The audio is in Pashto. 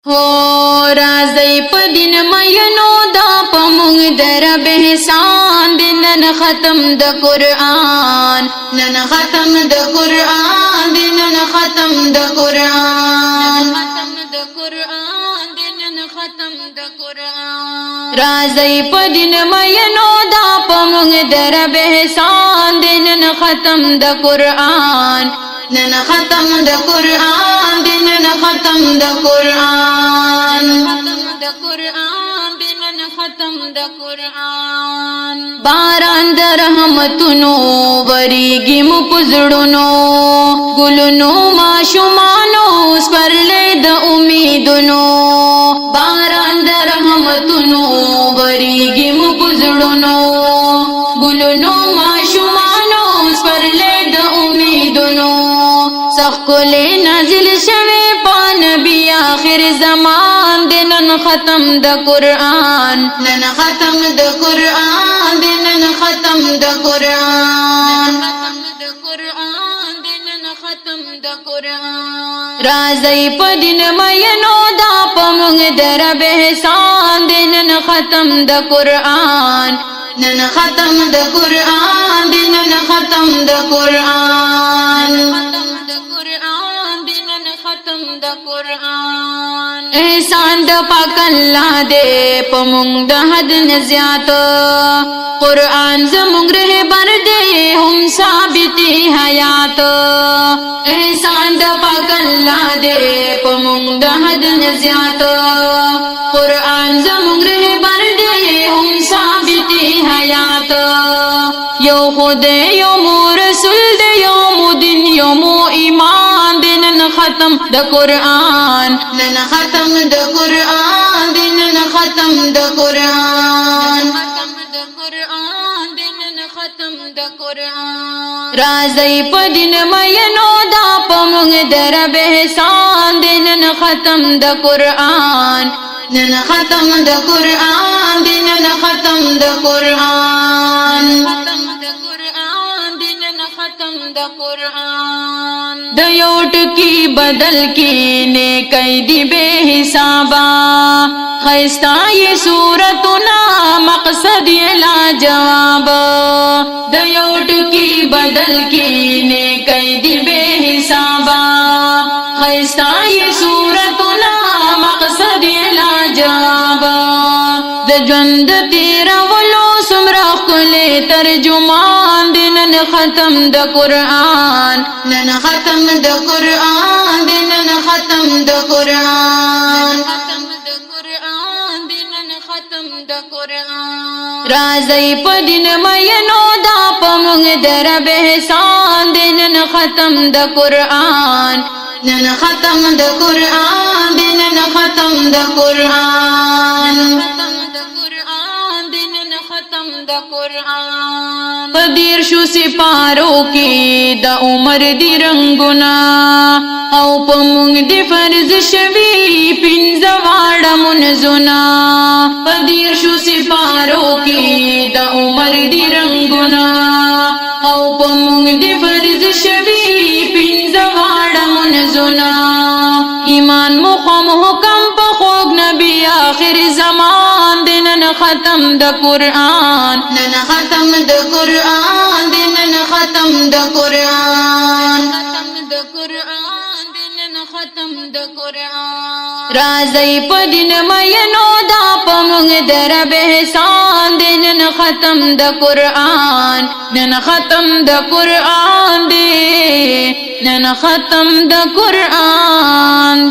هو راځي په دین مینو دا پمږ در به احسان دین نن ختم د قران نن ختم د قران دین نن ختم د قران راځي په دین مینو دا پمږ در به احسان دین نن ختم د قران نن ختم د قران دین نن ختم د قران باران د رحمتونو وریږي مو پزړونو ګلونو ماشومانو سپرلې د امیدونو باران د رحمتونو وریږي مو پزړونو ګلونو ماشومانو سپرلې د امیدونو سخکلې نازل شوه په نبی آخر زمان دنن ختم د قران نن ختم د قران دنن ختم د قران راځي په دین مینو دا پمږ در به احسان دنن ختم د قران نن ختم د قران دنن ختم د قران احسان د پاک الله دې پمږ د حد نه زیات قران زموږ رهبر دې هم ثابت حیات احسان د پاک الله دې پمږ د حد نه زیات قران زموږ رهبر دې هم ثابت حیات یو خدای یو رسول دې یو دین یو ایمان نن ختم د قران نن ختم د قران دین نن ختم د قران راځي په دین مینو دا پمږ در به احسان دین نن ختم د قران نن ختم د قران دین نن ختم د قران د یو ټکی بدل کې نه کیدی به حسابا خيستا یہ صورتنا مقصد لا جواب د یو ټکی بدل کې نه کیدی به حسابا خيستا یہ صورتنا مقصد لا جواب د ژوند تیر ولو سمرا کله ترجمان نن ختم د قران نن ختم د قران نن ختم د قران راځي په دین مینو دا پمږ در به احسان نن ختم د قران نن ختم د قران نن ختم د قران پدیر شو سپارو کې د عمر دی رنگنا او پمږ دی فرض شوی پنځه واړه منځونه پدیر شو سپارو کې د عمر دی رنگنا او پمږ دی فرض شوی پنځه واړه منځونه ایمان مقام حکم په خوږ نبی آخر زمان نن ختم د قران نن ختم د قران نن ختم د قران راځي په دین مینو دا پمږ در به احسان نن ختم د قران نن ختم د قران نن ختم د قران